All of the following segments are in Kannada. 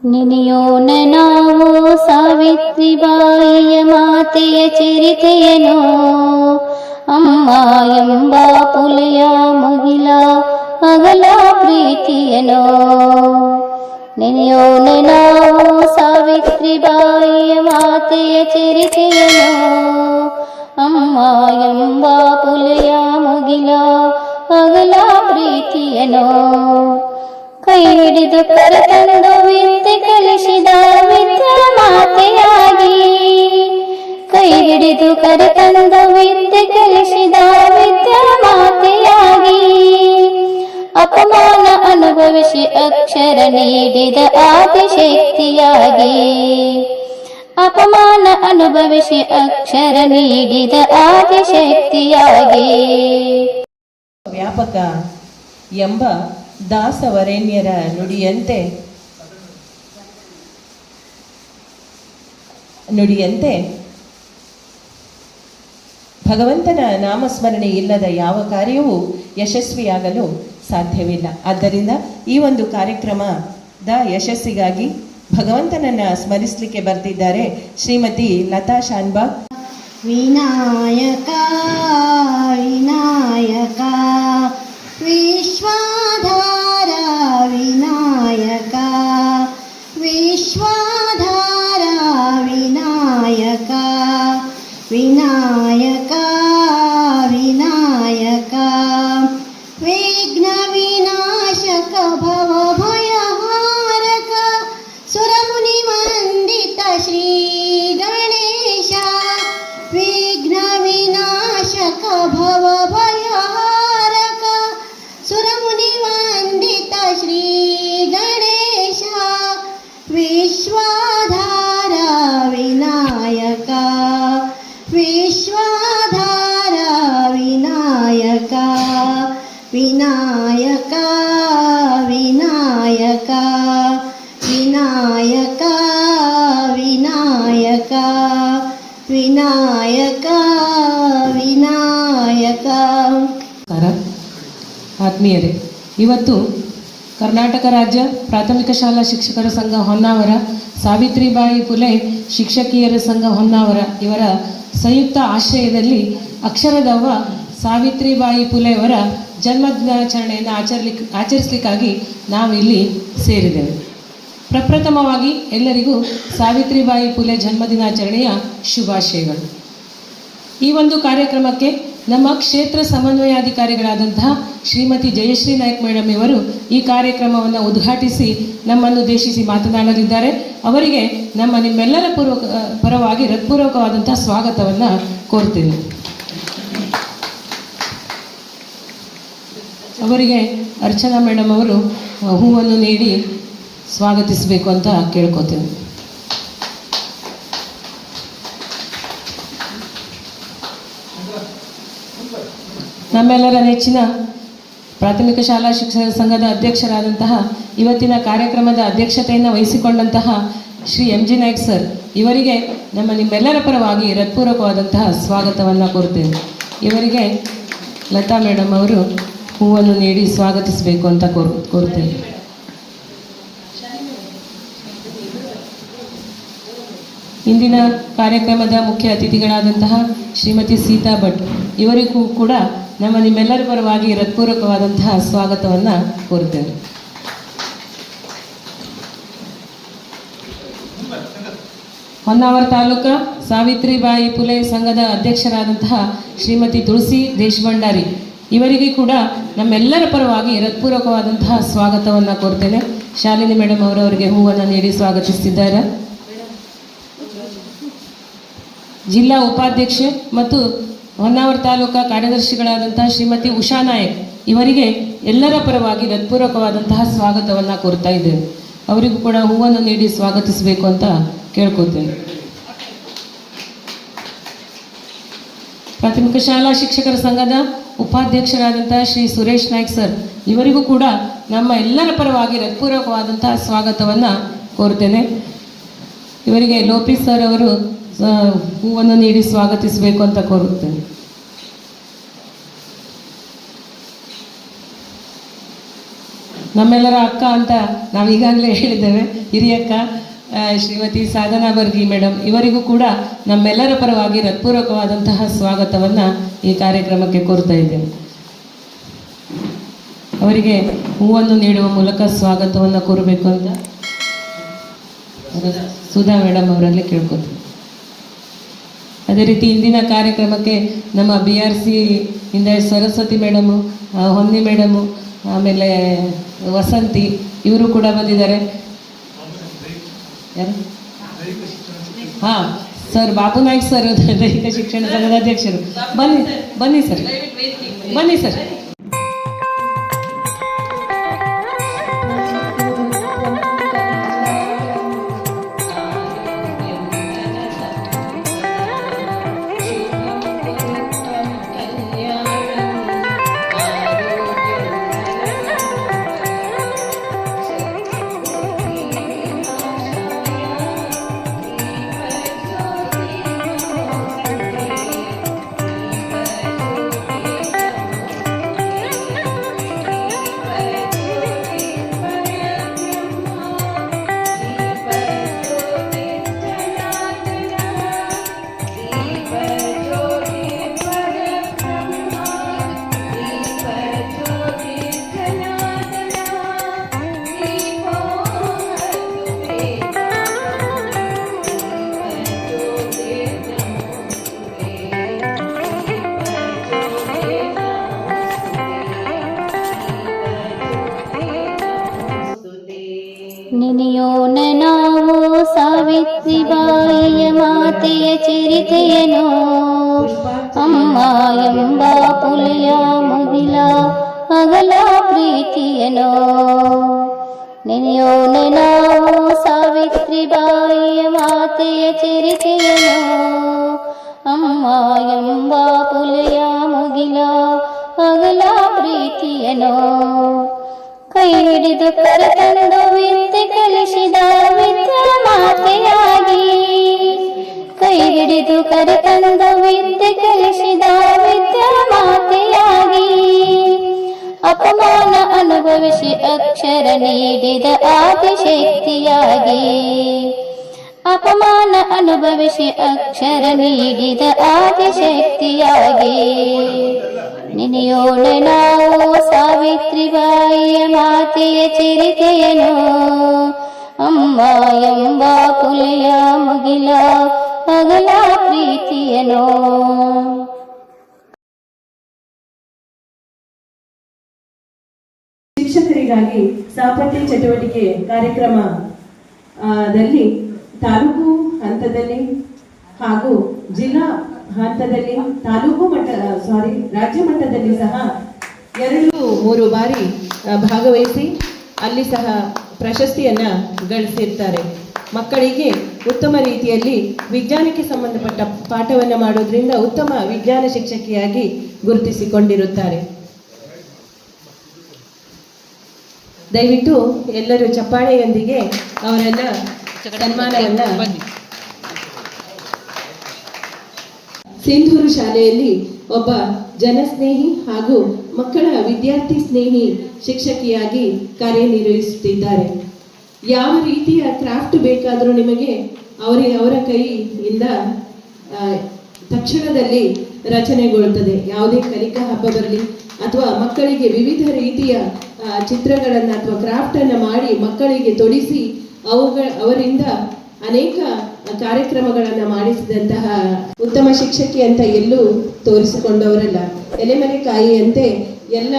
ನೆನೆಯೋಣ ನಾವು ಸಾವಿತ್ರಿಬಾಯಿಯ ಮಾತೆಯ ಚರಿತೆಯನೋ, ಅಮ್ಮ ಎಂಬ ಪುಲೆಯ ಮುಗಿಲ ಅಗಲ ಪ್ರೀತಿಯನೋ. ನೆನೆಯೋಣ ನಾವು ಸಾವಿತ್ರಿಬಾಯಿಯ ಮಾತೆಯ ಚರಿತೆಯನೋ, ಅಮ್ಮ ಎಂಬ ಪುಲೆಯ ಮುಗಿಲ ಅಗಲ ಪ್ರೀತಿಯನೋ. ಕೈ ಹಿಡಿದು ಕರೆತಂದು ವಿದ್ಯೆ ಕಲಿಸಿದ ವಿದ್ಯಾ ಮಾತೆಯಾಗಿ, ಕೈ ಹಿಡಿದು ಕರೆತಂದು ವಿದ್ಯೆ ಕಲಿಸಿದ ವಿದ್ಯಾ ಮಾತೆಯಾಗಿ, ಅಪಮಾನ ಅನುಭವಿಸಿ ಅಕ್ಷರ ನೀಡಿದ ಆದಿಶಕ್ತಿಯಾಗಿ, ಅಪಮಾನ ಅನುಭವಿಸಿ ಅಕ್ಷರ ನೀಡಿದ ಆದಿಶಕ್ತಿಯಾಗಿ. ವ್ಯಾಪಕ ಎಂಬ ದಾಸವರೇಣ್ಯರ ನುಡಿಯಂತೆ ಭಗವಂತನ ನಾಮಸ್ಮರಣೆ ಇಲ್ಲದ ಯಾವ ಕಾರ್ಯವೂ ಯಶಸ್ವಿಯಾಗಲು ಸಾಧ್ಯವಿಲ್ಲ. ಆದ್ದರಿಂದ ಈ ಒಂದು ಕಾರ್ಯಕ್ರಮದ ಯಶಸ್ಸಿಗಾಗಿ ಭಗವಂತನನ್ನ ಸ್ಮರಿಸಲಿಕ್ಕೆ ಬರ್ತಿದ್ದಾರೆ ಶ್ರೀಮತಿ ಲತಾ ಶಾನ್ಬಾಗ್. ವಿನಾಯಕ ವಿನಾಯಕ ವಿಶ್ವಾಧಾರ ವಿನಾಯಕ ವಿಶ್ವಾಧಾರ ವಿನಾಯಕ ವಿನಾಯಕ ವಿನಾಯಕ ವಿಘ್ನ ವಿನಾಶಕ ಭವ ಭಯಹಾರಕ ಸುರಮುನಿ ವಂದಿತ ಶ್ರೀ ಗಣೇಶ. ವಿಘ್ನ ವಿನಾಶಕ ಭವ ಭಯಹಾರಕ ಸುರಮುನಿ ವಂದಿತ ಶ್ರೀ ಗಣೇಶ. ವಿಶ್ವಾಧಾರ ವಿನಾಯಕ ವಿಶ್ವಾಧಾರ ವಿನಾಯಕ ವಿನಾಯಕ ವಿನಾಯಕ ವಿನಾಯಕ ವಿನಾಯಕ ವಿನಾಯಕ ವಿನಾಯಕ. ಆತ್ಮೀಯರೇ, ಇವತ್ತು ಕರ್ನಾಟಕ ರಾಜ್ಯ ಪ್ರಾಥಮಿಕ ಶಾಲಾ ಶಿಕ್ಷಕರ ಸಂಘ ಹೊನ್ನಾವರ, ಸಾವಿತ್ರಿಬಾಯಿ ಪುಲೆ ಶಿಕ್ಷಕಿಯರ ಸಂಘ ಹೊನ್ನಾವರ ಇವರ ಸಂಯುಕ್ತ ಆಶ್ರಯದಲ್ಲಿ ಅಕ್ಷರದವ್ವ ಸಾವಿತ್ರಿಬಾಯಿ ಪುಲೆಯವರ ಜನ್ಮದಿನಾಚರಣೆಯನ್ನು ಆಚರಿಸಲಿಕ್ಕಾಗಿ ನಾವಿಲ್ಲಿ ಸೇರಿದ್ದೇವೆ. ಪ್ರಪ್ರಥಮವಾಗಿ ಎಲ್ಲರಿಗೂ ಸಾವಿತ್ರಿಬಾಯಿ ಪುಲೆ ಜನ್ಮದಿನಾಚರಣೆಯ ಶುಭಾಶಯಗಳು. ಈ ಒಂದು ಕಾರ್ಯಕ್ರಮಕ್ಕೆ ನಮ್ಮ ಕ್ಷೇತ್ರ ಸಮನ್ವಯಾಧಿಕಾರಿಗಳಾದಂತಹ ಶ್ರೀಮತಿ ಜಯಶ್ರೀ ನಾಯ್ಕ್ ಮೇಡಮ್ ಇವರು ಈ ಕಾರ್ಯಕ್ರಮವನ್ನು ಉದ್ಘಾಟಿಸಿ ನಮ್ಮನ್ನು ಉದ್ದೇಶಿಸಿ ಮಾತನಾಡಲಿದ್ದಾರೆ. ಅವರಿಗೆ ನಿಮ್ಮೆಲ್ಲರ ಪರವಾಗಿ ಹೃತ್ಪೂರ್ವಕವಾದಂತಹ ಸ್ವಾಗತವನ್ನು ಕೋರ್ತೀನಿ. ಅವರಿಗೆ ಅರ್ಚನಾ ಮೇಡಮ್ ಅವರು ಹೂವನ್ನು ನೀಡಿ ಸ್ವಾಗತಿಸಬೇಕು ಅಂತ ಕೇಳ್ಕೊತೀನಿ. ನಮ್ಮೆಲ್ಲರ ನೆಚ್ಚಿನ ಪ್ರಾಥಮಿಕ ಶಾಲಾ ಶಿಕ್ಷಕರ ಸಂಘದ ಅಧ್ಯಕ್ಷರಾದಂತಹ, ಇವತ್ತಿನ ಕಾರ್ಯಕ್ರಮದ ಅಧ್ಯಕ್ಷತೆಯನ್ನು ವಹಿಸಿಕೊಂಡಂತಹ ಶ್ರೀ MG ನಾಯ್ಕ್ ಸರ್ ಇವರಿಗೆ ನಿಮ್ಮೆಲ್ಲರ ಪರವಾಗಿ ಹೃತ್ಪೂರ್ವಕವಾದಂತಹ ಸ್ವಾಗತವನ್ನು ಕೋರ್ತೇನೆ. ಇವರಿಗೆ ಲತಾ ಮೇಡಮ್ ಅವರು ಹೂವನ್ನು ನೀಡಿ ಸ್ವಾಗತಿಸಬೇಕು ಅಂತ ಕೋರ್ತೇನೆ. ಇಂದಿನ ಕಾರ್ಯಕ್ರಮದ ಮುಖ್ಯ ಅತಿಥಿಗಳಾದಂತಹ ಶ್ರೀಮತಿ ಸೀತಾ ಭಟ್ ಇವರಿಗೂ ಕೂಡ ನಿಮ್ಮೆಲ್ಲರ ಪರವಾಗಿ ಹೃತ್ಪೂರ್ವಕವಾದಂತಹ ಸ್ವಾಗತವನ್ನು ಕೋರುತ್ತೇವೆ. ಹೊನ್ನಾವರ ತಾಲೂಕು ಸಾವಿತ್ರಿಬಾಯಿ ಪುಲೆ ಸಂಘದ ಅಧ್ಯಕ್ಷರಾದಂತಹ ಶ್ರೀಮತಿ ತುಳಸಿ ದೇಶಭಂಡಾರಿ ಇವರಿಗೆ ಕೂಡ ನಮ್ಮೆಲ್ಲರ ಪರವಾಗಿ ಹೃತ್ಪೂರ್ವಕವಾದಂತಹ ಸ್ವಾಗತವನ್ನು ಕೋರ್ತೇನೆ. ಶಾಲಿನಿ ಮೇಡಮ್ ಅವರವರಿಗೆ ಹೂವನ್ನು ನೀಡಿ ಸ್ವಾಗತಿಸುತ್ತಿದ್ದಾರೆ. ಜಿಲ್ಲಾ ಉಪಾಧ್ಯಕ್ಷೆ ಮತ್ತು ಹೊನ್ನಾವರ ತಾಲೂಕಾ ಕಾರ್ಯದರ್ಶಿಗಳಾದಂತಹ ಶ್ರೀಮತಿ ಉಷಾ ನಾಯಕ್ ಇವರಿಗೆ ಎಲ್ಲರ ಪರವಾಗಿ ಹೃತ್ಪೂರ್ವಕವಾದಂತಹ ಸ್ವಾಗತವನ್ನು ಕೋರ್ತಾ ಇದ್ದೇವೆ. ಅವರಿಗೂ ಕೂಡ ಹೂವನ್ನು ನೀಡಿ ಸ್ವಾಗತಿಸಬೇಕು ಅಂತ ಕೇಳ್ಕೊತೇನೆ. ಪ್ರಾಥಮಿಕ ಶಾಲಾ ಶಿಕ್ಷಕರ ಸಂಘದ ಉಪಾಧ್ಯಕ್ಷರಾದಂತಹ ಶ್ರೀ ಸುರೇಶ್ ನಾಯ್ಕ್ ಸರ್ ಇವರಿಗೂ ಕೂಡ ನಮ್ಮ ಎಲ್ಲರ ಪರವಾಗಿ ಹೃತ್ಪೂರ್ವಕವಾದಂತಹ ಸ್ವಾಗತವನ್ನು ಕೋರ್ತೇನೆ. ಇವರಿಗೆ ಲೋಪಿ ಸರ್ ಅವರು ಹೂವನ್ನು ನೀಡಿ ಸ್ವಾಗತಿಸಬೇಕು ಅಂತ ಕೋರುತ್ತೇನೆ. ನಮ್ಮೆಲ್ಲರ ಅಕ್ಕ ಅಂತ ನಾವು ಈಗಾಗಲೇ ಹೇಳಿದ್ದೇವೆ. ಹಿರಿಯಕ್ಕ ಶ್ರೀಮತಿ ಸಾಧನಾ ಬರ್ಗಿ ಮೇಡಮ್, ಇವರಿಗೂ ಕೂಡ ನಮ್ಮೆಲ್ಲರ ಪರವಾಗಿ ಹೃತ್ಪೂರ್ವಕವಾದಂತಹ ಸ್ವಾಗತವನ್ನು ಈ ಕಾರ್ಯಕ್ರಮಕ್ಕೆ ಕೋರ್ತಾ ಇದ್ದೇವೆ. ಅವರಿಗೆ ಹೂವನ್ನು ನೀಡುವ ಮೂಲಕ ಸ್ವಾಗತವನ್ನು ಕೋರಬೇಕು ಅಂತ ಸುಧಾ ಮೇಡಮ್ ಅವರಲ್ಲಿ ಕೇಳ್ಕೊತೀವಿ. ಅದೇ ರೀತಿ ಇಂದಿನ ಕಾರ್ಯಕ್ರಮಕ್ಕೆ ನಮ್ಮ BRC ಇಂದ ಸರಸ್ವತಿ ಮೇಡಮು, ಹೊನ್ನಿ ಮೇಡಮು, ಆಮೇಲೆ ವಸಂತಿ ಇವರು ಕೂಡ ಬಂದಿದ್ದಾರೆ. ಯಾರು? ಹಾಂ ಸರ್, ಬಾಬು ನಾಯ್ಕ್ ಸರ್, ದೈಹಿಕ ಶಿಕ್ಷಣ ಸಂಘದ ಅಧ್ಯಕ್ಷರು. ಬನ್ನಿ ಬನ್ನಿ ಸರ್, ಬನ್ನಿ ಸರ್. ನೆನೆಯೋಣ ನಾವು ಸಾವಿತ್ರಿಬಾಯಿಯ ಮಾತೆಯ ಚರಿತೆಯನು, ಅಮ್ಮ ಎಂಬ ಪುಲಿಯ ಮುಗಿಲ ಅಗಲ ಪ್ರೀತಿಯನು. ನೆನೆಯೋಣ ನಾವು ಸಾವಿತ್ರಿಬಾಯಿಯ ಮಾತೆಯ ಚರಿತೆಯನು, ಅಮ್ಮ ಎಂಬ ಪುಲಿಯ ಮುಗಿಲ ಅಗಲ ಪ್ರೀತಿಯನು. ಕೈ ಹಿಡಿದು ಕರೆತಂದು ವಿದ್ಯೆ ಕಲಿಸಿದ ವಿದ್ಯಾ ಮಾತೆಯಾಗಿ, ಕೈ ಹಿಡಿದು ಕರೆತಂದು ವಿದ್ಯೆ ಕಲಿಸಿದ ವಿದ್ಯಾ ಮಾತೆಯಾಗಿ, ಅಪಮಾನ ಅನುಭವಿಸಿ ಅಕ್ಷರ ನೀಡಿದ ಆದಿಶಕ್ತಿಯಾಗಿ, ಅಪಮಾನ ಅನುಭವಿಸಿ ಅಕ್ಷರ ನೀಡಿದ ಆದಿಶಕ್ತಿಯಾಗಿ. ನೆನೆಯೋಣ ನಾವು ಸಾವಿತ್ರಿಬಾಯಿಯ ಮಾತೆಯ ಚರಿತೆಯನು, ಅಮ್ಮ ಎಂಬ ಪುಲಿಯ ಮುಗಿಲ ಅಗಲ ಪ್ರೀತಿಯನು. ಶಿಕ್ಷಕರಿಗಾಗಿ ಸಹಪಠ್ಯ ಚಟುವಟಿಕೆ ಕಾರ್ಯಕ್ರಮದಲ್ಲಿ ತಾಲೂಕು ಹಂತದಲ್ಲಿ ಹಾಗೂ ಜಿಲ್ಲಾ ಹಂತದಲ್ಲಿ ರಾಜ್ಯ ಮಟ್ಟದಲ್ಲಿ ಸಹ 2-3 ಬಾರಿ ಭಾಗವಹಿಸಿ ಅಲ್ಲಿ ಸಹ ಪ್ರಶಸ್ತಿಯನ್ನು ಗಳಿಸಿರ್ತಾರೆ. ಮಕ್ಕಳಿಗೆ ಉತ್ತಮ ರೀತಿಯಲ್ಲಿ ವಿಜ್ಞಾನಕ್ಕೆ ಸಂಬಂಧಪಟ್ಟ ಪಾಠವನ್ನು ಮಾಡೋದ್ರಿಂದ ಉತ್ತಮ ವಿಜ್ಞಾನ ಶಿಕ್ಷಕಿಯಾಗಿ ಗುರುತಿಸಿಕೊಂಡಿರುತ್ತಾರೆ. ದಯವಿಟ್ಟು ಎಲ್ಲರೂ ಚಪ್ಪಾಳೆಯೊಂದಿಗೆ ಅವರನ್ನ ಸನ್ಮಾನವನ್ನ. ಸಿಂಧೂರು ಶಾಲೆಯಲ್ಲಿ ಒಬ್ಬ ಜನಸ್ನೇಹಿ ಹಾಗೂ ಮಕ್ಕಳ ವಿದ್ಯಾರ್ಥಿ ಸ್ನೇಹಿ ಶಿಕ್ಷಕಿಯಾಗಿ ಕಾರ್ಯನಿರ್ವಹಿಸುತ್ತಿದ್ದಾರೆ. ಯಾವ ರೀತಿಯ ಕ್ರಾಫ್ಟ್ ಬೇಕಾದರೂ ನಿಮಗೆ ಅವರ ಕೈಯಿಂದ ತಕ್ಷಣದಲ್ಲಿ ರಚನೆಗೊಳ್ಳುತ್ತದೆ. ಯಾವುದೇ ಕಲಿಕಾ ಹಬ್ಬ ಬರಲಿ ಅಥವಾ ಮಕ್ಕಳಿಗೆ ವಿವಿಧ ರೀತಿಯ ಚಿತ್ರಗಳನ್ನು ಅಥವಾ ಕ್ರಾಫ್ಟನ್ನು ಮಾಡಿ ಮಕ್ಕಳಿಗೆ ತೊಡಿಸಿ ಅವರಿಂದ ಅನೇಕ ಕಾರ್ಯಕ್ರಮಗಳನ್ನು ಮಾಡಿಸಿದಂತಹ ಉತ್ತಮ ಶಿಕ್ಷಕಿ ಅಂತ ಎಲ್ಲೂ ತೋರಿಸಿಕೊಂಡವರಲ್ಲ. ಎಲೆಮರೆಕಾಯಿಯಂತೆ ಎಲ್ಲ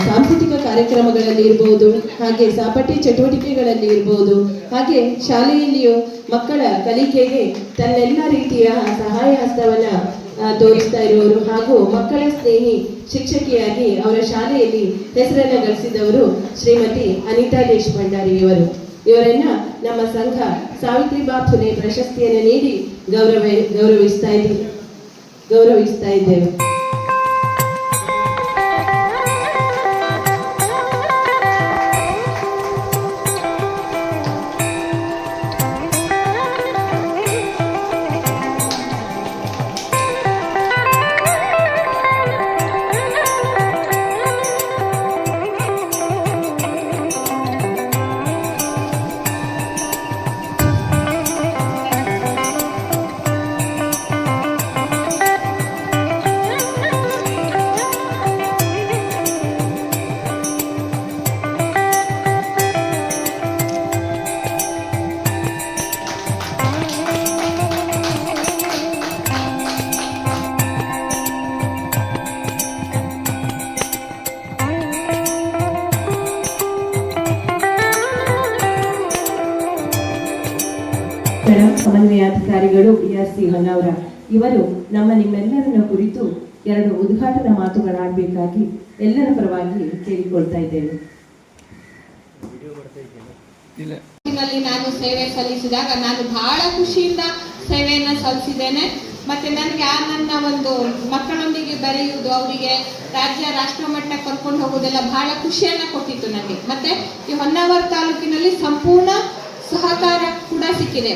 ಸಾಂಸ್ಕೃತಿಕ ಕಾರ್ಯಕ್ರಮಗಳಲ್ಲಿ ಇರ್ಬೋದು, ಹಾಗೆ ಸಹಪಠ್ಯ ಚಟುವಟಿಕೆಗಳಲ್ಲಿ ಇರ್ಬೋದು, ಹಾಗೆ ಶಾಲೆಯಲ್ಲಿಯೂ ಮಕ್ಕಳ ಕಲಿಕೆಗೆ ತನ್ನೆಲ್ಲ ರೀತಿಯ ಸಹಾಯ ಹಸ್ತವನ್ನ ತೋರಿಸ್ತಾ ಇರುವವರು ಹಾಗೂ ಮಕ್ಕಳ ಸ್ನೇಹಿ ಶಿಕ್ಷಕಿಯಾಗಿ ಅವರ ಶಾಲೆಯಲ್ಲಿ ಹೆಸರನ್ನು ಗಳಿಸಿದವರು ಶ್ರೀಮತಿ ಅನಿತಾ ದೇಶಪಾಂಡೆ ಇವರು. ಇವರನ್ನ ನಮ್ಮ ಸಂಘ ಸಾವಿತ್ರಿಬಾ ಫುಲೆ ಪ್ರಶಸ್ತಿಯನ್ನು ನೀಡಿ ಗೌರವಿಸ್ತಾ ಇದ್ದೇವೆ. ಸಮನ್ವಯಾಧಿಕಾರಿಗಳು BRC ಹೊನ್ನಾವರ ಇವರು ನಿಮ್ಮೆಲ್ಲರನ್ನ ಕುರಿತು 2 ಉದ್ಘಾಟನಾ ಮಾತುಗಳಾಡಬೇಕಾಗಿ ಎಲ್ಲರ ಪರವಾಗಿ ಕೇಳಿಕೊಳ್ತಾ ಇದ್ದೇನೆ. ನಾನು ಸೇವೆ ಸಲ್ಲಿಸಿದಾಗ ನಾನು ಬಹಳ ಖುಷಿಯಿಂದ ಸೇವೆಯನ್ನು ಸಲ್ಲಿಸಿದ್ದೇನೆ. ಮತ್ತೆ ನನಗೆ ನನ್ನ ಒಂದು ಮಕ್ಕಳೊಂದಿಗೆ ಬೆರೆಯುವುದು, ಅವರಿಗೆ ರಾಜ್ಯ ರಾಷ್ಟ್ರ ಮಟ್ಟ ಕರ್ಕೊಂಡು ಹೋಗೋದೆಲ್ಲ ಬಹಳ ಖುಷಿಯನ್ನ ಕೊಟ್ಟಿತ್ತು ನನಗೆ. ಮತ್ತೆ ಈ ಹೊನ್ನಾವರ ತಾಲೂಕಿನಲ್ಲಿ ಸಂಪೂರ್ಣ ಸಹಕಾರ ಕೂಡ ಸಿಕ್ಕಿದೆ.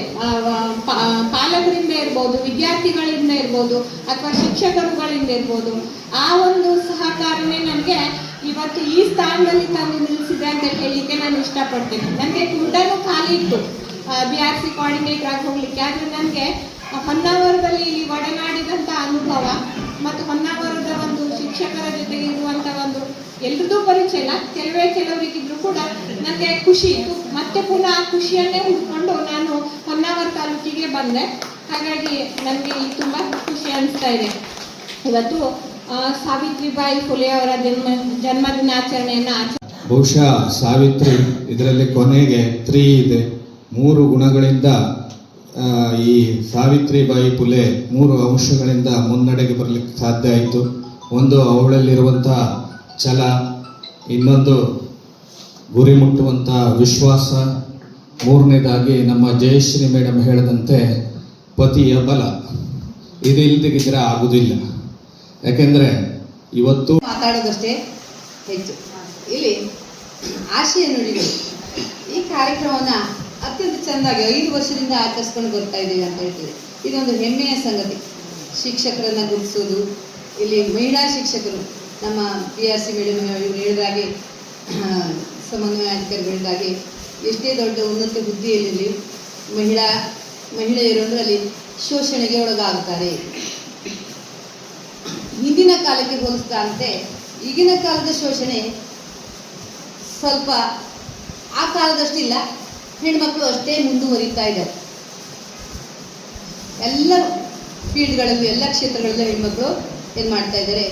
ಪಾಲಕರಿಂದ ಇರ್ಬೋದು, ವಿದ್ಯಾರ್ಥಿಗಳಿಂದ ಇರ್ಬೋದು, ಅಥವಾ ಶಿಕ್ಷಕರುಗಳಿಂದ ಇರ್ಬೋದು. ಆ ಒಂದು ಸಹಕಾರನೇ ನನಗೆ ಇವತ್ತು ಈ ಸ್ಥಾನದಲ್ಲಿ ತಂದು ನಿಲ್ಲಿಸಿದೆ ಅಂತ ಹೇಳಲಿಕ್ಕೆ ನಾನು ಇಷ್ಟಪಡ್ತೇನೆ. ನನಗೆ ಕೂಡನೂ ಖಾಲಿ ಇತ್ತು BRC ಕೋಆರ್ಡಿನೇಟರ್ ಆಗಿ ಹೋಗ್ಲಿಕ್ಕೆ. ಆದರೆ ನನಗೆ ಹೊನ್ನಾವರದಲ್ಲಿ ಒಡನಾಡಿದಂಥ ಅನುಭವ ಮತ್ತು ಹೊನ್ನಾವರದ ಒಂದು ಶಿಕ್ಷಕರ ಜೊತೆಗೆ ಇರುವಂಥ ಒಂದು ಎಲ್ರದ್ದು ಪರಿಚಯ ಇಲ್ಲ, ಕೆಲವರಿಗಿದ್ರು ಕೂಡ ನನಗೆ ಖುಷಿ ಇತ್ತು. ಮತ್ತೆ ಪುನಃ ಆ ಖುಷಿಯನ್ನೇ ಹುಡ್ಕೊಂಡು ನಾನು ಹೊನ್ನಾವರ ತಾಲೂಕಿಗೆ ಬಂದೆ. ಹಾಗಾಗಿ ನನಗೆ ಇಲ್ಲಿ ತುಂಬ ಖುಷಿ ಅನಿಸ್ತಾ ಇದೆ. ಇವತ್ತು ಸಾವಿತ್ರಿಬಾಯಿ ಫುಲೆ ಅವರ ಜನ್ಮದಿನಾಚರಣೆಯನ್ನು ಬಹುಶಃ ಸಾವಿತ್ರಿ ಇದರಲ್ಲಿ ಕೊನೆಗೆ 3 ಇದೆ. 3 ಗುಣಗಳಿಂದ ಈ ಸಾವಿತ್ರಿಬಾಯಿ ಫುಲೆ 3 ಅಂಶಗಳಿಂದ ಮುನ್ನಡೆಗೆ ಬರಲಿಕ್ಕೆ ಸಾಧ್ಯ ಆಯಿತು. ಒಂದು ಅವಳಲ್ಲಿರುವಂಥ ಛಲ, ಇನ್ನೊಂದು ಗುರಿ ಮುಟ್ಟುವಂಥ ವಿಶ್ವಾಸ, 3ನೇದಾಗಿ ನಮ್ಮ ಜಯಶ್ರೀ ಮೇಡಮ್ ಹೇಳಿದಂತೆ ಪತಿಯ ಬಲ. ಇದು ಇಲ್ದಿದ್ರೆ ಆಗುವುದಿಲ್ಲ. ಯಾಕೆಂದರೆ ಇವತ್ತು ಮಾತಾಡೋದಷ್ಟೇ ಹೆಚ್ಚು. ಇಲ್ಲಿ ಆಶಯ ನುಡಿಗಳು ಈ ಕಾರ್ಯಕ್ರಮವನ್ನು ಅತ್ಯಂತ ಚೆಂದಾಗಿ 5 ವರ್ಷದಿಂದ ಆಚರಿಸ್ಕೊಂಡು ಬರ್ತಾ ಇದ್ದೀವಿ ಅಂತ ಹೇಳ್ತೀವಿ. ಇದೊಂದು ಹೆಮ್ಮೆಯ ಸಂಗತಿ. ಶಿಕ್ಷಕರನ್ನು ಗುರುತಿಸೋದು, ಇಲ್ಲಿ ಮಹಿಳಾ ಶಿಕ್ಷಕರು ನಮ್ಮ BRC ಮೇಡಮ್ ಇವರು ಹೇಳಿದಾಗೆ, ಸಮನ್ವಯಾಧಿಕಾರಿಗಳಿಗಾಗಿ ಎಷ್ಟೇ ದೊಡ್ಡ ಉನ್ನತ ಹುದ್ದೆಯಲ್ಲಿ ಮಹಿಳೆಯರು ಅದರಲ್ಲಿ ಶೋಷಣೆಗೆ ಒಳಗಾಗುತ್ತಾರೆ. ಹಿಂದಿನ ಕಾಲಕ್ಕೆ ಹೋಲಿಸಿದಂತೆ ಈಗಿನ ಕಾಲದ ಶೋಷಣೆ ಸ್ವಲ್ಪ ಆ ಕಾಲದಷ್ಟಿಲ್ಲ. ಹೆಣ್ಮಕ್ಳು ಅಷ್ಟೇ ಮುಂದುವರಿತಾ ಇದ್ದಾರೆ. ಎಲ್ಲ ಫೀಲ್ಡ್ಗಳಲ್ಲೂ, ಎಲ್ಲ ಕ್ಷೇತ್ರಗಳಲ್ಲೂ ಹೆಣ್ಮಕ್ಳು ಏನು ಮಾಡ್ತಾ ಇದ್ದಾರೆ,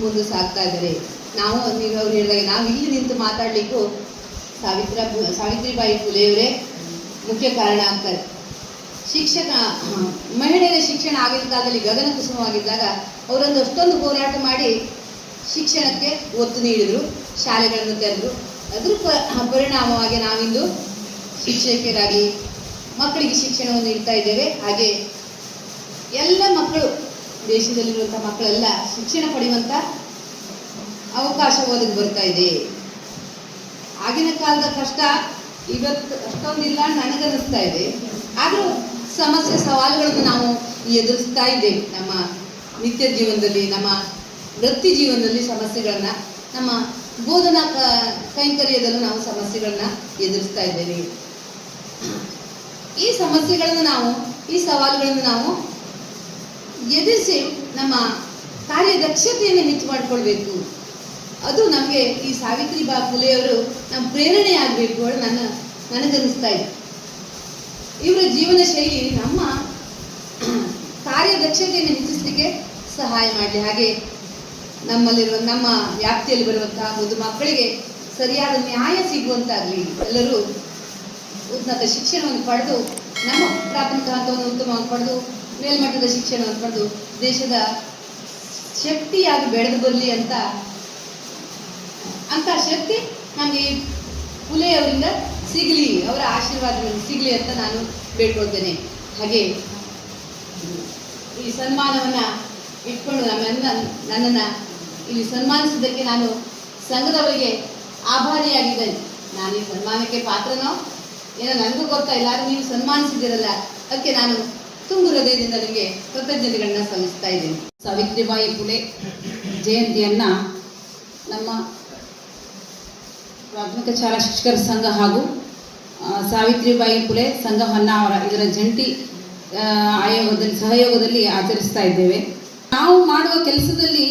ಮುಂದೆ ಸಾಗ್ತಾ ಇದ್ದಾರೆ. ನೀವು ಅವ್ರು ಹೇಳಿದಾಗ ನಾವು ಇಲ್ಲಿ ನಿಂತು ಮಾತಾಡಲಿಕ್ಕೂ ಸಾವಿತ್ರಿಬಾಯಿ ಫುಲೆಯವರೇ ಮುಖ್ಯ ಕಾರಣ ಆಗ್ತಾರೆ. ಮಹಿಳೆಯರ ಶಿಕ್ಷಣ ಆಗಿದ್ದ ಕಾಲದಲ್ಲಿ ಗಗನ ಕುಸುಮವಾಗಿದ್ದಾಗ ಅವರೊಂದು ಅಷ್ಟೊಂದು ಹೋರಾಟ ಮಾಡಿ ಶಿಕ್ಷಣಕ್ಕೆ ಒತ್ತು ನೀಡಿದರು, ಶಾಲೆಗಳನ್ನು ತೆರೆದರು. ಅದ್ರ ಪರಿಣಾಮವಾಗಿ ನಾವಿಂದು ಶಿಕ್ಷಕರಾಗಿ ಮಕ್ಕಳಿಗೆ ಶಿಕ್ಷಣವನ್ನು ನೀಡ್ತಾ ಇದ್ದೇವೆ. ಹಾಗೆ ಎಲ್ಲ ಮಕ್ಕಳು, ದೇಶದಲ್ಲಿರುವಂಥ ಮಕ್ಕಳೆಲ್ಲ ಶಿಕ್ಷಣ ಪಡೆಯುವಂಥ ಅವಕಾಶ ಒದಗಿ ಬರ್ತಾ ಇದೆ. ಆಗಿನ ಕಾಲದ ಕಷ್ಟ ಇವತ್ತು ಅಷ್ಟೊಂದಿಲ್ಲ ನನಗನ್ನಿಸ್ತಾ ಇದೆ. ಆದರೂ ಸಮಸ್ಯೆ ಸವಾಲುಗಳನ್ನು ನಾವು ಎದುರಿಸ್ತಾ ಇದ್ದೇವೆ. ನಮ್ಮ ನಿತ್ಯ ಜೀವನದಲ್ಲಿ, ನಮ್ಮ ವೃತ್ತಿ ಜೀವನದಲ್ಲಿ ಸಮಸ್ಯೆಗಳನ್ನು, ನಮ್ಮ ಬೋಧನಾ ಕೈಂಕರ್ಯದಲ್ಲೂ ನಾವು ಸಮಸ್ಯೆಗಳನ್ನು ಎದುರಿಸ್ತಾ ಇದ್ದೇವೆ. ಈ ಸಮಸ್ಯೆಗಳನ್ನು ನಾವು, ಈ ಸವಾಲುಗಳನ್ನು ನಾವು ಎದುರಿಸಿ ನಮ್ಮ ಕಾರ್ಯದಕ್ಷತೆಯನ್ನು ಹೆಚ್ಚು ಮಾಡಿಕೊಳ್ಬೇಕು. ಅದು ನಮಗೆ ಈ ಸಾವಿತ್ರಿಬಾಯಿ ಫುಲೆಯವರು ನಮ್ಮ ಪ್ರೇರಣೆ ಆಗಬೇಕು ಅಂತ ನನಗನ್ನಿಸ್ತಾ ಇದೆ. ಇವರ ಜೀವನ ಶೈಲಿ ನಮ್ಮ ಕಾರ್ಯದಕ್ಷತೆಯನ್ನು ಹೆಚ್ಚಿಸಲಿಕ್ಕೆ ಸಹಾಯ ಮಾಡಲಿ. ಹಾಗೆ ನಮ್ಮ ವ್ಯಾಪ್ತಿಯಲ್ಲಿ ಬರುವಂತಹ ಮುದ್ದು ಮಕ್ಕಳಿಗೆ ಸರಿಯಾದ ನ್ಯಾಯ ಸಿಗುವಂತಾಗಲಿ. ಎಲ್ಲರೂ ಉನ್ನತ ಶಿಕ್ಷಣವನ್ನು ಪಡೆದು, ನಮ್ಮ ಪ್ರಾಥಮಿಕ ಹಂತವನ್ನು ಉತ್ತಮವಾಗಿ ಪಡೆದು, ಮೇಲ್ಮಟ್ಟದ ಶಿಕ್ಷಣವನ್ನು ಪಡೆದು ದೇಶದ ಶಕ್ತಿಯಾಗಿ ಬೆಳೆದು ಬರಲಿ ಅಂತ ಶಕ್ತಿ ನಮಗೆ ಫುಲೆಯವರಿಂದ ಸಿಗಲಿ, ಅವರ ಆಶೀರ್ವಾದಗಳು ಸಿಗಲಿ ಅಂತ ನಾನು ಬೇಡ್ಕೊಳ್ತೇನೆ. ಹಾಗೆ ಈ ಸನ್ಮಾನವನ್ನು ಇಟ್ಕೊಂಡು ನನ್ನನ್ನು ಇಲ್ಲಿ ಸನ್ಮಾನಿಸಿದ್ದಕ್ಕೆ ನಾನು ಸಂಘದವರಿಗೆ ಆಭಾರಿಯಾಗಿದ್ದೇನೆ. ನಾನು ಈ ಸನ್ಮಾನಕ್ಕೆ ಪಾತ್ರನೋ ಏನೋ ನನಗೂ ಗೊತ್ತಾ ಇಲ್ಲ, ಆದರೆ ನೀವು ಸನ್ಮಾನಿಸಿದ್ದೀರಲ್ಲ, ಅದಕ್ಕೆ ನಾನು ತುಂಬು ಹೃದಯದಿಂದ ನಿಮಗೆ ಕೃತಜ್ಞತೆಗಳನ್ನ ಸಲ್ಲಿಸ್ತಾ ಇದ್ದೇನೆ. ಸಾವಿತ್ರಿಬಾಯಿ ಫುಲೆ ಜಯಂತಿಯನ್ನು ನಮ್ಮ ಪ್ರಾಥಮಿಕ ಶಾಲಾ ಶಿಕ್ಷಕರ ಸಂಘ ಹಾಗೂ ಸಾವಿತ್ರಿಬಾಯಿ ಫುಲೆ ಸಂಘ ಹೊನ್ನಾವರ ಇದರ ಜಂಟಿ ಸಹಯೋಗದಲ್ಲಿ ಆಚರಿಸ್ತಾ ಇದ್ದೇವೆ. ನಾವು ಮಾಡುವ ಕೆಲಸದಲ್ಲಿ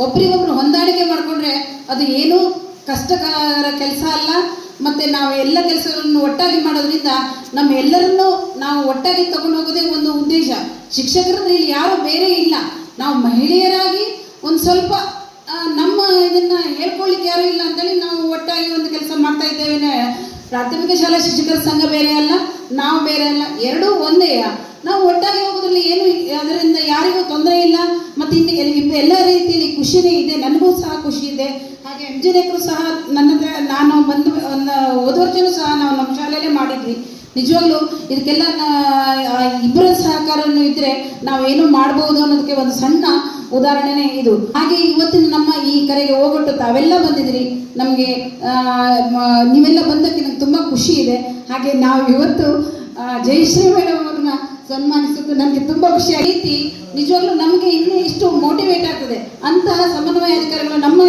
ಒಬ್ರಿಗೊಬ್ರು ಹೊಂದಾಣಿಕೆ ಮಾಡಿಕೊಂಡ್ರೆ ಅದು ಏನೂ ಕಷ್ಟಕರ ಕೆಲಸ ಅಲ್ಲ. ಮತ್ತು ನಾವು ಎಲ್ಲ ಕೆಲಸಗಳನ್ನು ಒಟ್ಟಾಗಿ ಮಾಡೋದ್ರಿಂದ ನಮ್ಮ ಎಲ್ಲರನ್ನೂ ನಾವು ಒಟ್ಟಾಗಿ ತಗೊಂಡು ಹೋಗೋದೇ ಒಂದು ಉದ್ದೇಶ. ಶಿಕ್ಷಕರಲ್ಲಿ ಇಲ್ಲಿ ಯಾರೂ ಬೇರೆ ಇಲ್ಲ. ನಾವು ಮಹಿಳೆಯರಾಗಿ ಒಂದು ಸ್ವಲ್ಪ ನಮ್ಮ ಇದನ್ನು ಹೇಳ್ಕೊಳ್ಳಿಕ್ಕೆ ಯಾರೂ ಇಲ್ಲ ಅಂತೇಳಿ ನಾವು ಒಟ್ಟಾಗಿ ಒಂದು ಕೆಲಸ ಮಾಡ್ತಾ ಇದ್ದೇವೆ. ಪ್ರಾಥಮಿಕ ಶಾಲಾ ಶಿಕ್ಷಕರ ಸಂಘ ಬೇರೆ ಅಲ್ಲ, ನಾವು ಬೇರೆ ಅಲ್ಲ, ಎರಡೂ ಒಂದೇ. ನಾವು ಒಟ್ಟಾಗಿ ಹೋಗೋದ್ರಲ್ಲಿ ಏನು ಅದರಿಂದ ಯಾರಿಗೂ ತೊಂದರೆ ಇಲ್ಲ. ಮತ್ತು ಇನ್ನು ಎಲ್ಲ ರೀತಿಯಲ್ಲಿ ಖುಷಿನೇ ಇದೆ, ನನಗೂ ಸಹ ಖುಷಿ ಇದೆ. ಹಾಗೆ ಎಂಜಿನಿಯರ್ಗಳು ಸಹ ನನ್ನ ಹತ್ರ ನಾನು ಬಂದು ಹೋದ ವರ್ಷನೂ ಸಹ ನಾವು ನಮ್ಮ ಶಾಲೆಯಲ್ಲೇ ಮಾಡಿದ್ವಿ. ನಿಜವಾಗ್ಲೂ ಇದಕ್ಕೆಲ್ಲ ಇಬ್ಬರ ಸಹಕಾರವನ್ನು ಇದ್ದರೆ ನಾವೇನು ಮಾಡ್ಬೋದು ಅನ್ನೋದಕ್ಕೆ ಒಂದು ಸಣ್ಣ ಉದಾಹರಣೆನೇ ಇದು. ಹಾಗೆ ಇವತ್ತಿನ ನಮ್ಮ ಈ ಕರೆಗೆ ಹೋಗೊಟ್ಟು ತಾವೆಲ್ಲ ಬಂದಿದ್ದೀರಿ. ನಮಗೆ ನೀವೆಲ್ಲ ಬಂದಕ್ಕೆ ನಂಗೆ ತುಂಬ ಖುಷಿ ಇದೆ. ಹಾಗೆ ನಾವು ಇವತ್ತು ಜಯಶ್ರೀ ಮೇಡಮ್ ಅವ್ರನ್ನ ಸನ್ಮಾನಿಸೋದು ನನಗೆ ತುಂಬ ಖುಷಿ ರೀತಿ. ನಿಜವಾಗ್ಲೂ ನಮಗೆ ಇನ್ನೂ ಇಷ್ಟು ಮೋಟಿವೇಟ್ ಆಗ್ತದೆ. ಅಂತಹ ಸಮನ್ವಯ ಅಧಿಕಾರಿಗಳು ನಮ್ಮ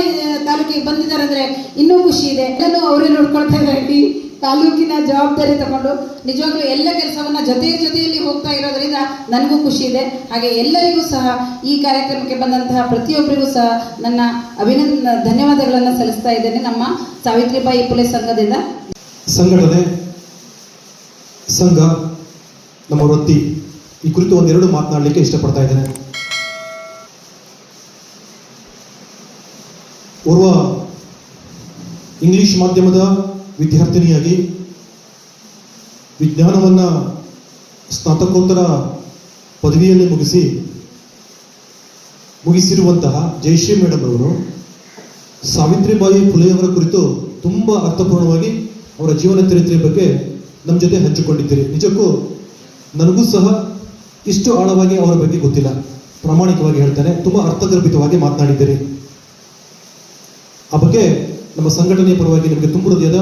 ತಾಲೂಕಿಗೆ ಬಂದಿದ್ದಾರೆ ಅಂದರೆ ಇನ್ನೂ ಖುಷಿ ಇದೆ. ಎಲ್ಲನೂ ಅವರೇ ನೋಡ್ಕೊಳ್ತಾ ಇದ್ದಾರೆ. ಈ ತಾಲೂಕಿನ ಜವಾಬ್ದಾರಿ ತಗೊಂಡು ನಿಜವಾಗ್ಲೂ ಎಲ್ಲ ಕೆಲಸವನ್ನ ಜೊತೆಯಲ್ಲಿ ಹೋಗ್ತಾ ಇರೋದ್ರಿಂದ ನನಗೂ ಖುಷಿ ಇದೆ. ಹಾಗೆ ಎಲ್ಲರಿಗೂ ಸಹ ಈ ಕಾರ್ಯಕ್ರಮಕ್ಕೆ ಬಂದಂತಹ ಪ್ರತಿಯೊಬ್ಬರಿಗೂ ಸಹ ನನ್ನ ಧನ್ಯವಾದಗಳನ್ನು ಸಲ್ಲಿಸ್ತಾ ಇದ್ದೇನೆ. ನಮ್ಮ ಸಾವಿತ್ರಿಬಾಯಿ ಪುಲೆ ಸಂಘದಿಂದ. ಸಂಘಟನೆ, ಸಂಘ, ನಮ್ಮ ವೃತ್ತಿ ಈ ಕುರಿತು ಒಂದೆರಡು ಮಾತನಾಡಲಿಕ್ಕೆ ಇಷ್ಟಪಡ್ತಾ ಇದ್ದೇನೆ. ಓರ್ವ ಇಂಗ್ಲಿಷ್ ಮಾಧ್ಯಮದ ವಿದ್ಯಾರ್ಥಿನಿಯಾಗಿ ವಿಜ್ಞಾನವನ್ನು ಸ್ನಾತಕೋತ್ತರ ಪದವಿಯಲ್ಲಿ ಮುಗಿಸಿರುವಂತಹ ಜಯಶ್ರೀ ಮೇಡಮ್ ಅವರು ಸಾವಿತ್ರಿಬಾಯಿ ಫುಲೆಯವರ ಕುರಿತು ತುಂಬ ಅರ್ಥಪೂರ್ಣವಾಗಿ ಅವರ ಜೀವನ ಚರಿತ್ರೆ ಬಗ್ಗೆ ನಮ್ಮ ಜೊತೆ ಹಂಚಿಕೊಂಡಿದ್ದೀರಿ. ನಿಜಕ್ಕೂ ನನಗೂ ಸಹ ಇಷ್ಟು ಆಳವಾಗಿ ಅವರ ಬಗ್ಗೆ ಗೊತ್ತಿಲ್ಲ, ಪ್ರಾಮಾಣಿಕವಾಗಿ ಹೇಳ್ತೇನೆ. ತುಂಬ ಅರ್ಥಗರ್ಭಿತವಾಗಿ ಮಾತನಾಡಿದ್ದೀರಿ. ಆ ಬಗ್ಗೆ ನಮ್ಮ ಸಂಘಟನೆಯ ಪರವಾಗಿ ನಿಮಗೆ ತುಂಬ ಹೃದಯದ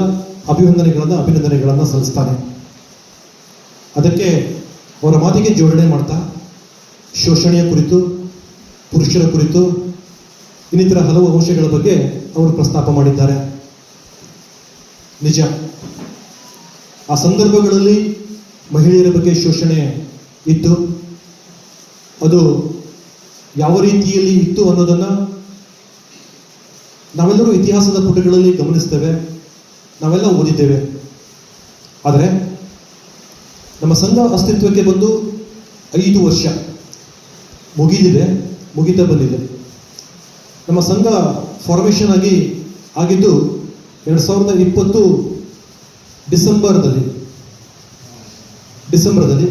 ಅಭಿನಂದನೆಗಳನ್ನು ಸಲ್ಲಿಸ್ತಾನೆ. ಅದಕ್ಕೆ ಅವರ ಮಾತಿಗೆ ಜೋಡಣೆ ಮಾಡ್ತಾ ಶೋಷಣೆಯ ಕುರಿತು, ಪುರುಷರ ಕುರಿತು, ಇನ್ನಿತರ ಹಲವು ಅಂಶಗಳ ಬಗ್ಗೆ ಅವರು ಪ್ರಸ್ತಾಪ ಮಾಡಿದ್ದಾರೆ. ನಿಜ, ಆ ಸಂದರ್ಭಗಳಲ್ಲಿ ಮಹಿಳೆಯರ ಬಗ್ಗೆ ಶೋಷಣೆ ಇತ್ತು. ಅದು ಯಾವ ರೀತಿಯಲ್ಲಿ ಇತ್ತು ಅನ್ನೋದನ್ನು ನಾವೆಲ್ಲರೂ ಇತಿಹಾಸದ ಪುಟಗಳಲ್ಲಿ ಗಮನಿಸ್ತೇವೆ, ನಾವೆಲ್ಲ ಓದಿದ್ದೇವೆ. ಆದರೆ ನಮ್ಮ ಸಂಘ ಅಸ್ತಿತ್ವಕ್ಕೆ ಬಂದು 5 ವರ್ಷ ಮುಗಿತಾ ಬಂದಿದೆ. ನಮ್ಮ ಸಂಘ ಫಾರ್ಮೇಷನ್ ಆಗಿದ್ದು 2020 ಡಿಸೆಂಬರ್ದಲ್ಲಿ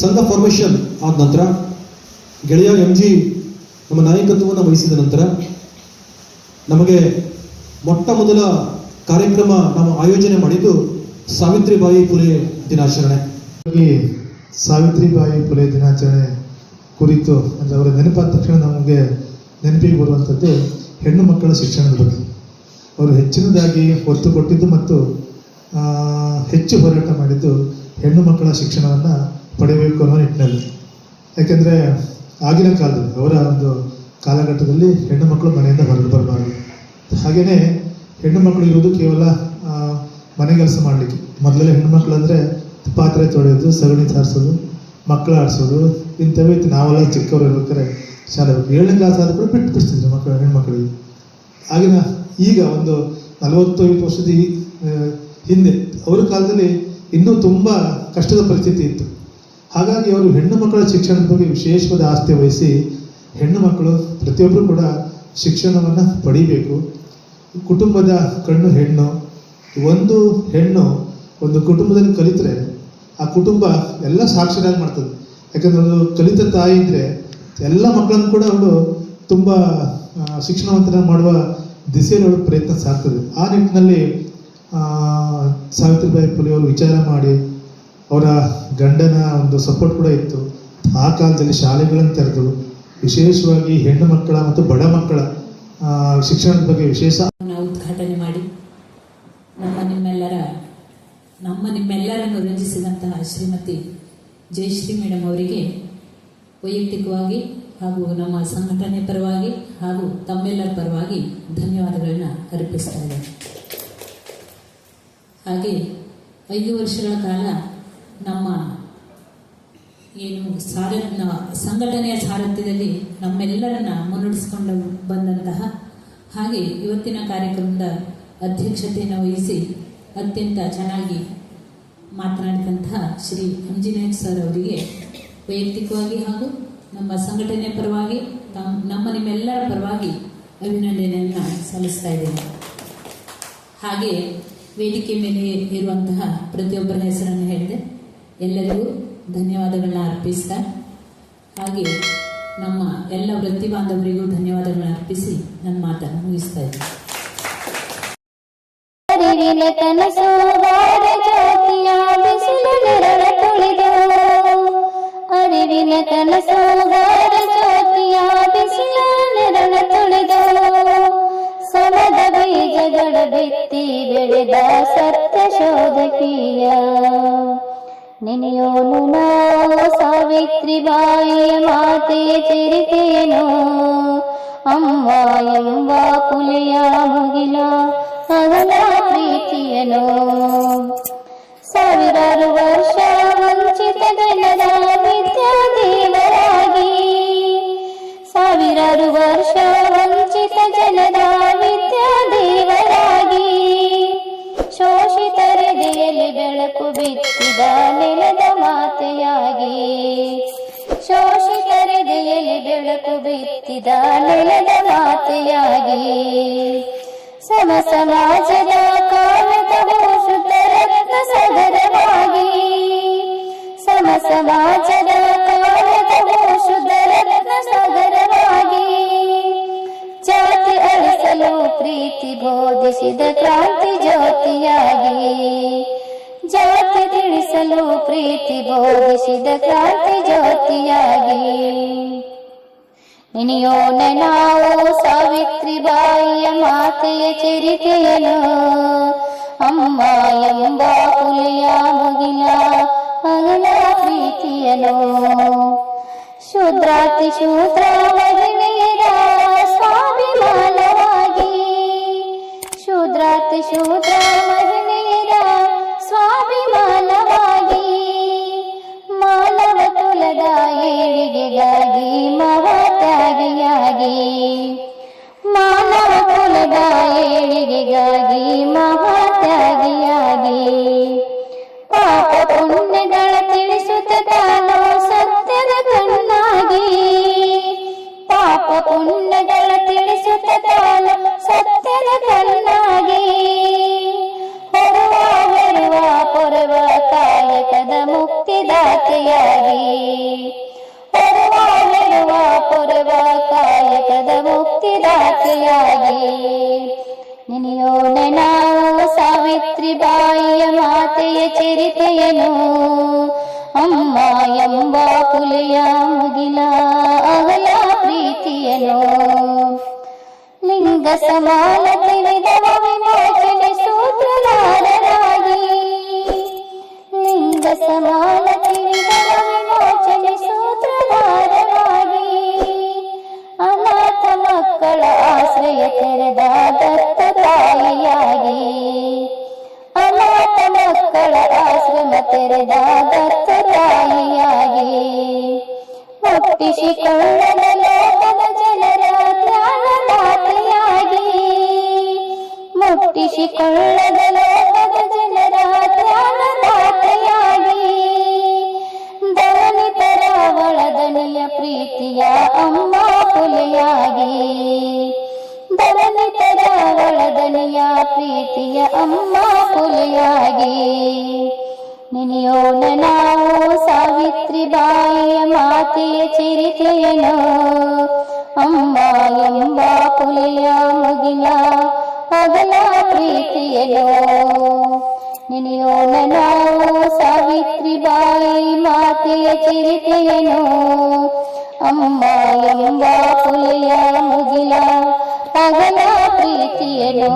ಸಂಘ ಫಾರ್ಮೇಷನ್ ಆದ ನಂತರ ಗೆಳೆಯ MG ನಮ್ಮ ನಾಯಕತ್ವವನ್ನು ವಹಿಸಿದ ನಂತರ ನಮಗೆ ಮೊಟ್ಟ ಮೊದಲ ಕಾರ್ಯಕ್ರಮ ನಾವು ಆಯೋಜನೆ ಮಾಡಿದ್ದು ಸಾವಿತ್ರಿಬಾಯಿ ಫುಲೆ ದಿನಾಚರಣೆ. ಸಾವಿತ್ರಿಬಾಯಿ ಫುಲೆ ದಿನಾಚರಣೆ ಕುರಿತು ಅಂದರೆ ಅವರ ನೆನಪಾದ ತಕ್ಷಣ ನಮಗೆ ನೆನಪಿಗೆ ಬರುವಂಥದ್ದು ಹೆಣ್ಣು ಮಕ್ಕಳ ಶಿಕ್ಷಣದ ಬಗ್ಗೆ. ಅವರು ಹೆಚ್ಚಿನದಾಗಿ ಒತ್ತು ಕೊಟ್ಟಿದ್ದು ಮತ್ತು ಹೆಚ್ಚು ಹೋರಾಟ ಮಾಡಿದ್ದು ಹೆಣ್ಣು ಮಕ್ಕಳ ಶಿಕ್ಷಣವನ್ನು ಪಡೆಯಬೇಕು ಅನ್ನೋ ನಿಟ್ಟಿನಲ್ಲಿ. ಯಾಕೆಂದರೆ ಆಗಿನ ಕಾಲದಲ್ಲಿ ಅವರ ಒಂದು ಕಾಲಘಟ್ಟದಲ್ಲಿ ಹೆಣ್ಣು ಮಕ್ಕಳು ಮನೆಯಿಂದ ಹೊರಗೆ ಬರಬಾರ್ದು. ಹಾಗೆಯೇ ಹೆಣ್ಣು ಮಕ್ಕಳು ಇರೋದು ಕೇವಲ ಮನೆ ಕೆಲಸ ಮಾಡಲಿಕ್ಕೆ. ಮೊದಲೆಲ್ಲ ಹೆಣ್ಣು ಮಕ್ಕಳು ಅಂದರೆ ಪಾತ್ರೆ ತೊಳೆಯೋದು, ಸಗಣಿ ಸಾರಿಸೋದು, ಮಕ್ಕಳು ಆಡಿಸೋದು ಇಂಥವೇ ಇತ್ತು. ನಾವೆಲ್ಲ ಚಿಕ್ಕವರು ಇರ್ಬೇಕಾದ್ರೆ ಶಾಲೆ 7ನೇ ಕ್ಲಾಸ್ ಆದ ಕೂಡ ಬಿಟ್ಟಿದ್ರು ಹೆಣ್ಮಕ್ಳಿಗೆ. ಆಗಿನ ಈಗ ಒಂದು 40-50 ವರ್ಷದ ಹಿಂದೆ ಅವರ ಕಾಲದಲ್ಲಿ ಇನ್ನೂ ತುಂಬ ಕಷ್ಟದ ಪರಿಸ್ಥಿತಿ ಇತ್ತು. ಹಾಗಾಗಿ ಅವರು ಹೆಣ್ಣು ಮಕ್ಕಳ ಶಿಕ್ಷಣದ ಬಗ್ಗೆ ವಿಶೇಷವಾದ ಆಸ್ಥೆ ವಹಿಸಿ ಹೆಣ್ಣು ಮಕ್ಕಳು ಪ್ರತಿಯೊಬ್ಬರು ಕೂಡ ಶಿಕ್ಷಣವನ್ನು ಪಡಿಬೇಕು. ಕುಟುಂಬದ ಕಣ್ಣು ಹೆಣ್ಣು. ಒಂದು ಹೆಣ್ಣು ಒಂದು ಕುಟುಂಬದಲ್ಲಿ ಕಲಿತರೆ ಆ ಕುಟುಂಬ ಎಲ್ಲ ಸಾಕ್ಷರಾಗಿ ಮಾಡ್ತದೆ. ಯಾಕಂದರೆ ಒಂದು ಕಲಿತ ತಾಯಿ ಇದ್ದರೆ ಎಲ್ಲ ಮಕ್ಕಳನ್ನು ಕೂಡ ಅವಳು ತುಂಬ ಶಿಕ್ಷಣವಂತನ ಮಾಡುವ ದಿಸೆಯಲ್ಲಿ ಅವಳು ಪ್ರಯತ್ನ ಸಾಗ್ತದೆ. ಆ ನಿಟ್ಟಿನಲ್ಲಿ ಸಾವಿತ್ರಿಬಾಯಿ ಫುಲೆ ಅವರು ವಿಚಾರ ಮಾಡಿ ಅವರ ಗಂಡನ ಒಂದು ಸಪೋರ್ಟ್ ಕೂಡ ಇತ್ತು. ಆ ಕಾಲದಲ್ಲಿ ಶಾಲೆಗಳನ್ನು ತೆರೆದು ವಿಶೇಷವಾಗಿ ಹೆಣ್ಣು ಮಕ್ಕಳ ಮತ್ತು ಬಡ ಮಕ್ಕಳ ಶಿಕ್ಷಣದ ಬಗ್ಗೆ ವಿಶೇಷ ಉದ್ಘಾಟನೆ ಮಾಡಿ ನಿಮ್ಮೆಲ್ಲರನ್ನು ರಂಜಿಸಿದಂತಹ ಶ್ರೀಮತಿ ಜಯಶ್ರೀ ಮೇಡಮ್ ಅವರಿಗೆ ವೈಯಕ್ತಿಕವಾಗಿ ಹಾಗೂ ನಮ್ಮ ಸಂಘಟನೆ ಪರವಾಗಿ ಹಾಗೂ ತಮ್ಮೆಲ್ಲರ ಪರವಾಗಿ ಧನ್ಯವಾದಗಳನ್ನು ಅರ್ಪಿಸ್ತಾ ಇದ್ದೇನೆ. ಹಾಗೆ 5 ವರ್ಷಗಳ ಕಾಲ ನಮ್ಮ ಸಂಘಟನೆಯ ಸಾರಥ್ಯದಲ್ಲಿ ನಮ್ಮೆಲ್ಲರನ್ನ ಮುನ್ನಡೆಸಿಕೊಂಡು ಬಂದಂತಹ ಹಾಗೆ ಇವತ್ತಿನ ಕಾರ್ಯಕ್ರಮದ ಅಧ್ಯಕ್ಷತೆಯನ್ನು ವಹಿಸಿ ಅತ್ಯಂತ ಚೆನ್ನಾಗಿ ಮಾತನಾಡಿದಂತಹ ಶ್ರೀ ಎಂಜಿನಿಯರ್ ಸರ್ ಅವರಿಗೆ ವೈಯಕ್ತಿಕವಾಗಿ ಹಾಗೂ ನಮ್ಮ ಸಂಘಟನೆಯ ಪರವಾಗಿ ನಿಮ್ಮೆಲ್ಲರ ಪರವಾಗಿ ಅಭಿನಂದನೆಯನ್ನು ಸಲ್ಲಿಸ್ತಾ ಇದ್ದೇನೆ. ಹಾಗೆ ವೇದಿಕೆ ಮೇಲೆ ಇರುವಂತಹ ಪ್ರತಿಯೊಬ್ಬರ ಹೆಸರನ್ನು ಹೇಳಿದೆ. ಎಲ್ಲರಿಗೂ ಧನ್ಯವಾದಗಳನ್ನ ಅರ್ಪಿಸ್ತಾ, ಹಾಗೆ ನಮ್ಮ ಎಲ್ಲ ವೃತ್ತಿ ಬಾಂಧವರಿಗೂ ಧನ್ಯವಾದಗಳನ್ನ ಅರ್ಪಿಸಿ ನನ್ನ ಮಾತನ್ನು ಮುಗಿಸ್ತಾ ಇದ್ದೀನಿ. ಅರಿವಿನ ಕನಸು ಬಾರ ಜ್ಯೋತಿಯ ಬಿಸಿಲು ನೆರಳ ತುಳಿದು, ಅರಿವಿನ ಕನಸು ಬಾರ ಜ್ಯೋತಿಯ ಬಿಸಿಲು ನೆರಳ ತುಳಿದು, ಸಮದ ಬೀಜಗಳ ಬಿತ್ತಿ ಬೆಳೆದ ಸತ್ಯ ಶೋಧಕೀಯ ನೆನೆಯೋನು ನಾವು ಸಾವಿತ್ರಿಬಾಯಿಯ ಮಾತೆಯ ಚರಿತೆಯನು. ಅಮ್ಮ ಎಂಬ ಪುಲಿಯ ಮುಗಿಲ ಅಗಲ ಪ್ರೀತಿಯನು. ಸಾವಿರಾರು ವರ್ಷ ವಂಚಿತ ಜನರ ವಿದ್ಯಾದೇವರಾಗಿ, ಸಾವಿರಾರು ವರ್ಷ ವಂಚಿತ ಜನರ ವಿದ್ಯಾದೇವರಾಗಿ, ಶೋಷಿತರೆದೆಯಲ್ಲಿ ಬೆಳಕು ಬಿತ್ತಿದ ನೆಲದ ಮಾತೆಯಾಗಿ, ಶೋಷಿತರೆದೆಯಲ್ಲಿ ಬೆಳಕು ಬಿತ್ತಿದ ನೆಲದ ಮಾತೆಯಾಗಿ, ಸಮ ಸಮಾಜದ ಕಾಲದ ಶುದ್ಧ ರತ್ನ ಸಗರವಾಗಿ, ಸಮ ಸಮಾಜದ ಕಾಲದ ಶುದ್ಧ ರತ್ನ ಸಗರವಾಗಿ, ಜಾತಿ ಅಳಿಸಲು ಪ್ರೀತಿ ಬೋಧಿಸಿದ ಕ್ರಾಂತಿ ಜ್ಯೋತಿಯಾಗಿ, ಜಾತಿ ತಿಳಿಸಲು ಪ್ರೀತಿ ಬೋಧಿಸಿದ ಕ್ರಾಂತಿ ಜ್ಯೋತಿಯಾಗಿ. ನೆನೆಯೋಣ ನಾವು ಸಾವಿತ್ರಿಬಾಯಿಯ ಮಾತೆಯ ಚರಿತೆಯನು. ಅಮ್ಮ ಎಂಬ ಪುಲಿಯ ಮುಗಿಲ ಅಗಲ ಪ್ರೀತಿಯನು. ಶೂದ್ರಾತಿ ಶೂದ್ರ ಮಹಿಳೆಯರ ಸ್ವಾಭಿಮಾನವಾಗಿ, ಶೂದ್ರಾತಿ ಶೂದ್ರ ಮಹಿಳೆಯರ ಸ್ವಾಭಿಮಾನವಾಗಿ, ಮಾನವ ಕುಲದ ಏಳಿಗೆಗಾಗಿ ಮಹಾತ್ಯಾಗಿಯಾಗಿ, ಮಾನವ ಕುಲದ ಏಳಿಗೆಗಾಗಿ ಮಹಾತ್ಯಾಗಿಯಾಗಿ, ಪಾಪ ಪುಣ್ಯಗಳ ತಿಳಿಸುತ್ತ ತಾನು ಸತ್ಯದ ಕಣ್ಣಾಗಿ, ಪಾಪ ಪುಣ್ಯಗಳ ತಿಳಿಸುತ್ತ ತಾನು ಸತ್ಯದ ಕಣ್ಣಾಗಿ, ಹೊರುವ ಬೆರುವ ಪೊರವ ಕಾಯಕದ ಮುಕ್ತಿದಾತೆಯಾಗಿ, ಹೊರುವ ಬೆರುವ ಪೊರವ ಕಾಯಕದ ಮುಕ್ತಿದಾತೆಯಾಗಿ. ನೆನೆಯೋಣ ನಾವು ಸಾವಿತ್ರಿಬಾಯಿಯ ಮಾತೆಯ ಚರಿತೆಯನು. ಅಮ್ಮ ಎಂಬ ಪುಲಿಯ ಮುಗಿಲ ಅಗಲ ಪ್ರೀತಿಯನು. ಲಿಂಗ ಸಮಾನತೆ ವಿಧವ ವಿಮೋಚನೆ ಸೂತ್ರಧಾರರಾಗಿ, ಲಿಂಗ ಸಮಾನತೆ ವಿಧವ ವಿಮೋಚನೆ ಸೂತ್ರಧಾರರಾಗಿ, ಅನಾಥ ಮಕ್ಕಳ ಆಶ್ರಯ ತೆರೆದ ದತ್ತ ತಾಯಿಯಾಗಿ, ಅನಾಥ ಮಕ್ಕಳ ಆಶ್ರಮ ತೆರೆದ ದತ್ತ ತಾಯಿಯಾಗಿ, ಮುಟ್ಟಿಸಿಕೊಳ್ಳದ ಲೋಕದ ಜನರ ತ್ಯಾಗದಾತೆಯಾಗಿ, ಮುಟ್ಟಿಸಿಕೊಳ್ಳದ ಲೋಕದ ಜನರ ತ್ಯಾಗದಾತೆಯಾಗಿ, ದಲಿತರ ಒಳದನಿಯ ಪ್ರೀತಿಯ ಅಮ್ಮ ಪುಲಿಯಾಗಿ, ದಲಿತರ ಒಳದನಿಯ ಪ್ರೀತಿಯ ಅಮ್ಮ ಪುಲಿಯಾಗಿ. ನೆನೆಯೋಣ ನಾವು ಸಾವಿತ್ರಿಬಾಯಿಯ ಮಾತೆಯ ಚರಿತೆಯನು. ಅಮ್ಮ ಎಂಬ ಪುಲಿಯ ಮುಗಿಲ ಅಗಲ ಪ್ರೀತಿಯನು. ನೆನೆಯೋಣ ನಾವು ಸಾವಿತ್ರಿಬಾಯಿ ಮಾತೆಯ ಚರಿತೆಯನು. ಅಮ್ಮ ಎಂಬ ಪುಲಿಯ ಮುಗಿಲ ಅಗಲ ಪ್ರೀತಿಯನು.